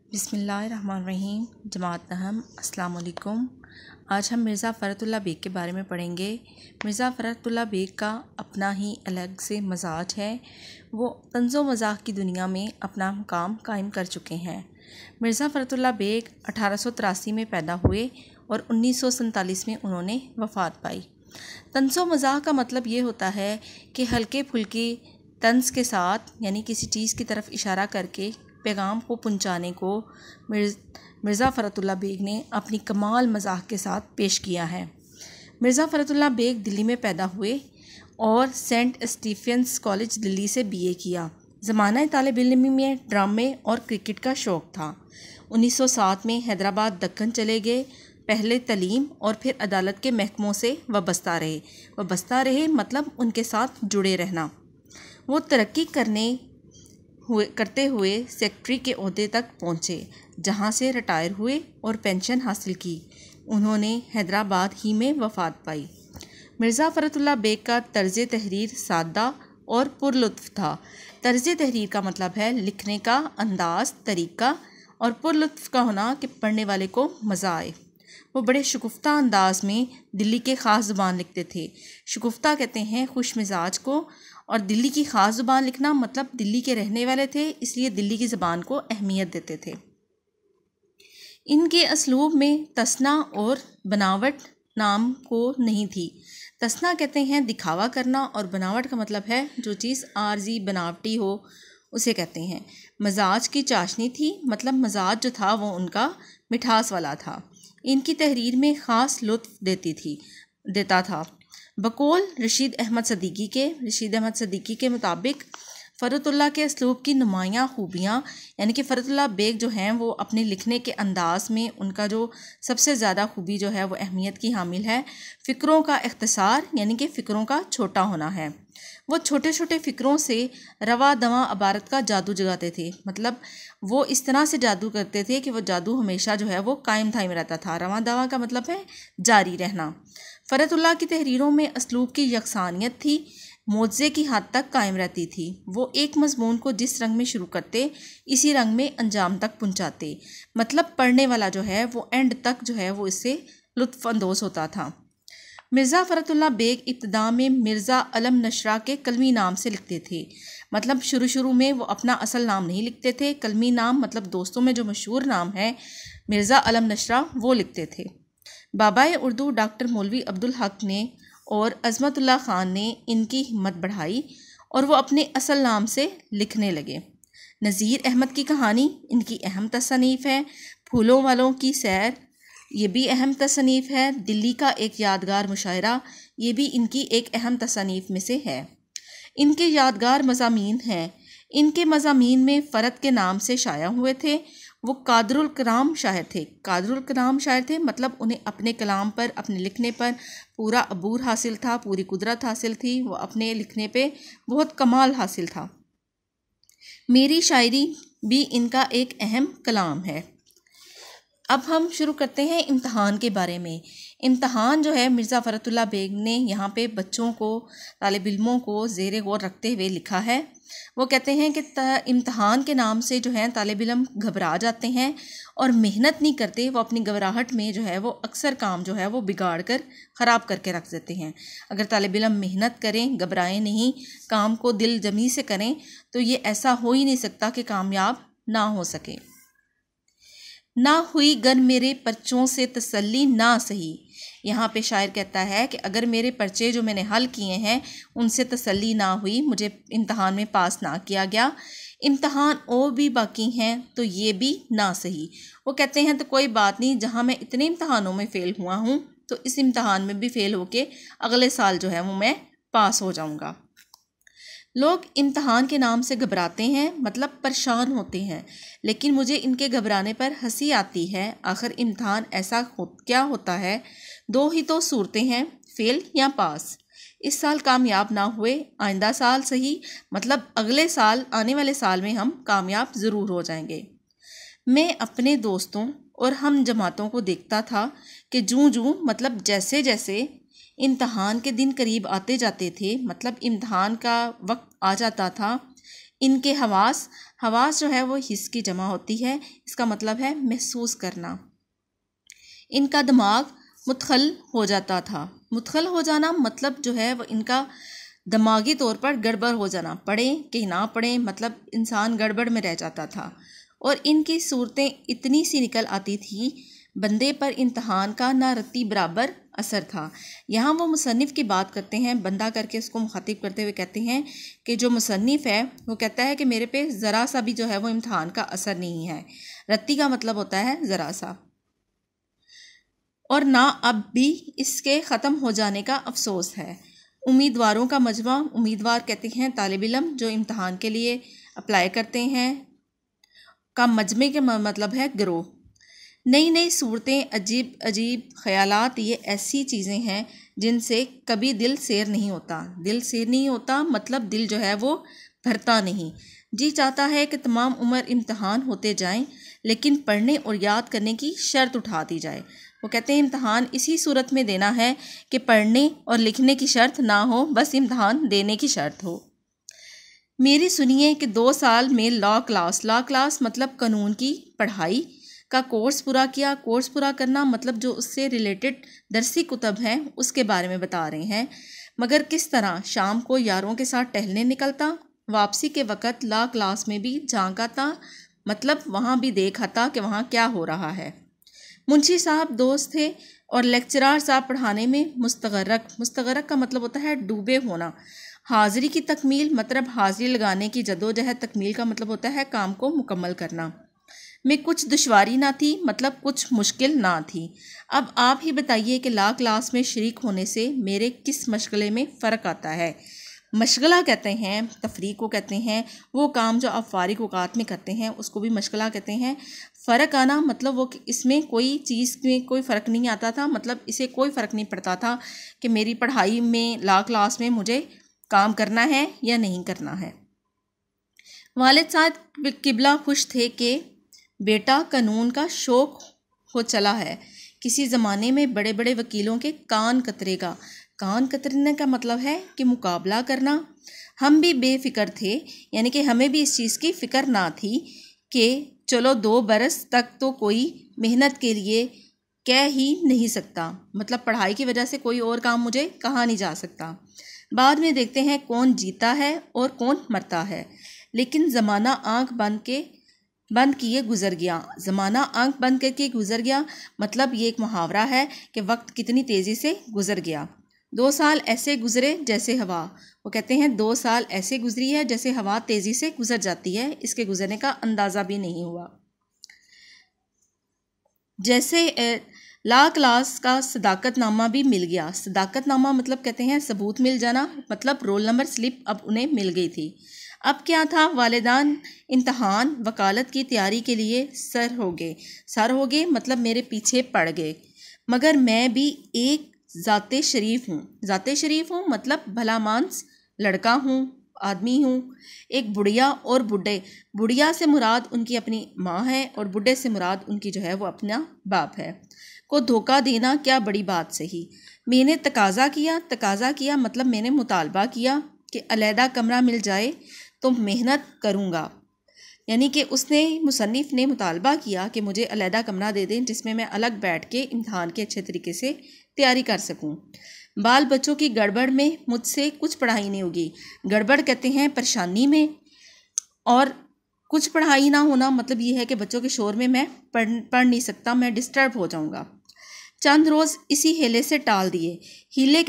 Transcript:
बिस्मिल्लाहिर्रहमानिर्रहीम। जमात अहम अस्सलाम वालेकुम। आज हम मिर्ज़ा फ़रतुल्लाह बेग के बारे में पढ़ेंगे। मिर्ज़ा फ़रतुल्लाह बेग का अपना ही अलग से मजाज है। वो तंज़ो मज़ाक की दुनिया में अपना मुकाम कायम कर चुके हैं। मिर्ज़ा फ़रतुल्लाह बेग 1883 में पैदा हुए और 1947 में उन्होंने वफ़ात पाई। तंज़ो मज़ाक का मतलब ये होता है कि हल्के फुल्के तंज़ के साथ यानी किसी चीज़ की तरफ इशारा करके पैगाम को पहुंचाने को मिर्ज़ा फ़रतुल्लाह बेग ने अपनी कमाल मज़ाक के साथ पेश किया है। मिर्ज़ा फ़रतुल्लाह बेग दिल्ली में पैदा हुए और सेंट स्टीफेंस कॉलेज दिल्ली से बीए किया। ज़माना तालिब इल्मी में ड्रामे और क्रिकेट का शौक़ था। 1907 में हैदराबाद दक्कन चले गए। पहले तलीम और फिर अदालत के महकमों से वाबस्ता रहे मतलब उनके साथ जुड़े रहना। वो तरक्की करते हुए सेक्रेटरी के ओहदे तक पहुँचे, जहाँ से रिटायर हुए और पेंशन हासिल की। उन्होंने हैदराबाद ही में वफ़ात पाई। मिर्ज़ा फ़रतुल्लाह बेग का तर्ज़ तहरीर सादा और पुरलुत्फ़ था। तर्ज़ तहरीर का मतलब है लिखने का अंदाज़, तरीका, और पुरलुत्फ़ का होना कि पढ़ने वाले को मज़ा आए। वो बड़े शुगुफ्ता अंदाज में दिल्ली के ख़ास ज़ुबान लिखते थे। शुगुफ्ता कहते हैं खुश मिजाज को, और दिल्ली की ख़ास ज़ुबान लिखना मतलब दिल्ली के रहने वाले थे, इसलिए दिल्ली की ज़बान को अहमियत देते थे। इनके असलूब में तसना और बनावट नाम को नहीं थी। तसना कहते हैं दिखावा करना, और बनावट का मतलब है जो चीज़ आर्जी बनावटी हो उसे कहते हैं। मजाज की चाशनी थी, मतलब मजाज जो था वो उनका मिठास वाला था। इनकी तहरीर में ख़ास लुत्फ़ देता था। बकौल रशीद अहमद सदीकी के मुताबिक फ़रतुल्लाह के असलूब की नुमायाँ खूबियाँ, यानी कि फ़रतुल्लाह बेग जो हैं वो अपने लिखने के अंदाज़ में उनका जो सबसे ज़्यादा खूबी जो है वो अहमियत की हामिल है, फ़िक्रों का इख्तिसार यानी कि फ़िक्रों का छोटा होना है। वो छोटे छोटे फ़िक्रों से रवा दवा अबारत का जादू जगाते थे, मतलब वो इस तरह से जादू करते थे कि वो जादू हमेशा जो है वो कायम थायम रहता था। रवा दवा का मतलब है जारी रहना। फ़रतुल्लाह की तहरीरों में असलूब की यकसानियत थी, मोज़े की हद तक कायम रहती थी। वो एक मज़मून को जिस रंग में शुरू करते इसी रंग में अंजाम तक पहुंचाते, मतलब पढ़ने वाला जो है वो एंड तक जो है वो इससे लुत्फ़अंदोज़ होता था। मिर्ज़ा फ़रतुल्लाह बेग इब्तिदा में मिर्ज़ा अलम नशरा के कलमी नाम से लिखते थे, मतलब शुरू में वो अपना असल नाम नहीं लिखते थे। कलमी नाम मतलब दोस्तों में जो मशहूर नाम है मिर्ज़ा अलम नशरा वो लिखते थे। बाबाए उर्दू डॉक्टर मौलवी अब्दुल हक ने और अज़मतुल्लाह ख़ान ने इनकी हिम्मत बढ़ाई और वो अपने असल नाम से लिखने लगे। नज़ीर अहमद की कहानी इनकी अहम तसनीफ़ है। फूलों वालों की सैर ये भी अहम तसनीफ़ है। दिल्ली का एक यादगार मुशायरा ये भी इनकी एक अहम तसनीफ़ में से है। इनके यादगार मज़ामीन हैं। इनके मज़ामीन में फ़रद के नाम से शाया हुए थे। वो कादरुल कलाम शायर थे, मतलब उन्हें अपने कलाम पर, अपने लिखने पर पूरा अबूर हासिल था, पूरी कुदरत हासिल थी। वो अपने लिखने पे बहुत कमाल हासिल था। मेरी शायरी भी इनका एक अहम कलाम है। अब हम शुरू करते हैं इम्तहान के बारे में। इम्तहान जो है मिर्ज़ा फ़रतुल्लाह बेग ने यहाँ पे बच्चों को, तालिब इल्मों को ज़ेरे गौर रखते हुए लिखा है। वो कहते हैं कि इम्तहान के नाम से जो है तालिब इल्म घबरा जाते हैं और मेहनत नहीं करते। वो अपनी घबराहट में जो है वो अक्सर काम जो है वो बिगाड़ कर ख़राब करके रख देते हैं। अगर तालिब इल्म मेहनत करें, घबराएं नहीं, काम को दिल जमी से करें, तो ये ऐसा हो ही नहीं सकता कि कामयाब ना हो सके। ना हुई गर मेरे पर्चों से तसल्ली ना सही। यहाँ पे शायर कहता है कि अगर मेरे पर्चे जो मैंने हल किए हैं उनसे तसल्ली ना हुई, मुझे इम्तहान में पास ना किया गया, इम्तहान और भी बाकी हैं तो ये भी ना सही। वो कहते हैं तो कोई बात नहीं, जहाँ मैं इतने इम्तहानों में फ़ेल हुआ हूँ तो इस इम्तहान में भी फ़ेल होके अगले साल जो है वो मैं पास हो जाऊँगा। लोग इम्तहान के नाम से घबराते हैं, मतलब परेशान होते हैं, लेकिन मुझे इनके घबराने पर हंसी आती है। आखिर इम्तहान ऐसा क्या होता है? दो ही तो सूरतें हैं, फेल या पास। इस साल कामयाब ना हुए, आइंदा साल सही, मतलब अगले साल, आने वाले साल में हम कामयाब ज़रूर हो जाएंगे। मैं अपने दोस्तों और हम जमातों को देखता था कि जूं मतलब जैसे जैसे इम्तहान के दिन करीब आते जाते थे, मतलब इम्तहान का वक्त आ जाता था, इनके हवास, हवास जो है वो हिस की जमा होती है, इसका मतलब है महसूस करना। इनका दिमाग मुतखल हो जाता था। मुतखल हो जाना मतलब जो है वो इनका दिमागी तौर पर गड़बड़ हो जाना, पढ़ें कि ना पढ़ें मतलब इंसान गड़बड़ में रह जाता था। और इनकी सूरतें इतनी सी निकल आती थी, बंदे पर इम्तहान का ना रत्ती बराबर असर था। यहाँ वो मुसन्निफ़ की बात करते हैं, बंदा करके उसको मुखातिब करते हुए कहते हैं कि जो मुसन्निफ़ है वो कहता है कि मेरे पे ज़रा सा भी जो है वो इम्तहान का असर नहीं है। रत्ती का मतलब होता है ज़रा सा, और ना अब भी इसके ख़त्म हो जाने का अफसोस है। उम्मीदवारों का मजमा, उम्मीदवार कहते हैं तालिब इल्म जो इम्तहान के लिए अप्लाई करते हैं, का मजमे के मतलब है गिरोह। नई नई सूरतें, अजीब अजीब ख़यालात, ये ऐसी चीज़ें हैं जिनसे कभी दिल सैर नहीं होता। दिल सैर नहीं होता मतलब दिल जो है वो भरता नहीं। जी चाहता है कि तमाम उम्र इम्तहान होते जाएं, लेकिन पढ़ने और याद करने की शर्त उठा दी जाए। वो कहते हैं इम्तहान इसी सूरत में देना है कि पढ़ने और लिखने की शर्त ना हो, बस इम्तहान देने की शर्त हो। मेरी सुनिए कि 2 साल में लॉ क्लास मतलब कानून की पढ़ाई का कोर्स पूरा किया। कोर्स पूरा करना मतलब जो उससे रिलेटेड दरसी कुतब हैं उसके बारे में बता रहे हैं। मगर किस तरह शाम को यारों के साथ टहलने निकलता, वापसी के वक़्त लॉ क्लास में भी झांका था, मतलब वहाँ भी देखा था कि वहाँ क्या हो रहा है। मुंशी साहब दोस्त थे और लेक्चरार साहब पढ़ाने में मुस्तगरक का मतलब होता है डूबे होना। हाज़िरी की तकमील मतलब हाज़िरी लगाने की जदोजहद, तकमील का मतलब होता है काम को मुकम्मल करना में कुछ दुश्वारी ना थी, मतलब कुछ मुश्किल ना थी। अब आप ही बताइए कि लॉ क्लास में शरीक होने से मेरे किस मशगले में फ़र्क आता है। मशगला कहते हैं, तफरीक को कहते हैं, वो काम जो आप फारिग औकात में करते हैं उसको भी मशगला कहते हैं। फ़र्क आना मतलब वो इसमें कोई चीज़ में कोई फ़र्क नहीं आता था, मतलब इसे कोई फ़र्क नहीं पड़ता था कि मेरी पढ़ाई में लॉ क्लास में मुझे काम करना है या नहीं करना है। वालिद साहब किबला खुश थे कि बेटा कानून का शौक़ हो चला है। किसी ज़माने में बड़े बड़े वकीलों के कान कतरेगा। कान कतरने का मतलब है कि मुकाबला करना। हम भी बेफिक्र थे, यानी कि हमें भी इस चीज़ की फ़िक्र ना थी कि चलो 2 बरस तक तो कोई मेहनत के लिए कह ही नहीं सकता, मतलब पढ़ाई की वजह से कोई और काम मुझे कहा नहीं जा सकता। बाद में देखते हैं कौन जीता है और कौन मरता है। लेकिन ज़माना आँख बंद किए गुज़र गया। ज़माना आँख बंद करके गुज़र गया मतलब ये एक मुहावरा है कि वक्त कितनी तेज़ी से गुज़र गया। 2 साल ऐसे गुज़रे जैसे हवा। वो कहते हैं 2 साल ऐसे गुज़री है जैसे हवा तेज़ी से गुज़र जाती है, इसके गुज़रने का अंदाज़ा भी नहीं हुआ। जैसे लॉ क्लास का सदाकतनामा भी मिल गया। सदाकतनामा मतलब कहते हैं सबूत मिल जाना, मतलब रोल नंबर स्लिप अब उन्हें मिल गई थी। अब क्या था, वालिदान इम्तहान वकालत की तैयारी के लिए सर हो गए मतलब मेरे पीछे पड़ गए। मगर मैं भी एक ज़ाते शरीफ हूँ मतलब भला मानस लड़का हूँ, आदमी हूँ। एक बुढ़िया और बुढ़े, बुढ़िया से मुराद उनकी अपनी माँ है और बुढ़े से मुराद उनकी जो है वो अपना बाप है, को धोखा देना क्या बड़ी बात सही। मैंने तकाज़ा किया मतलब मैंने मुतालबा किया कि अलहदा कमरा मिल जाए तो मेहनत करूँगा। यानी कि उसने, मुसन्निफ़ ने मुतालबा किया कि मुझे अलहदा कमरा दे दें जिसमें मैं अलग बैठ के इम्तहान के अच्छे तरीके से तैयारी कर सकूं। बाल बच्चों की गड़बड़ में मुझसे कुछ पढ़ाई नहीं होगी। गड़बड़ कहते हैं परेशानी में, और कुछ पढ़ाई ना होना मतलब ये है कि बच्चों के शोर में मैं पढ़ नहीं सकता, मैं डिस्टर्ब हो जाऊंगा। चंद रोज़ इसी हीले से टाल दिए। हीले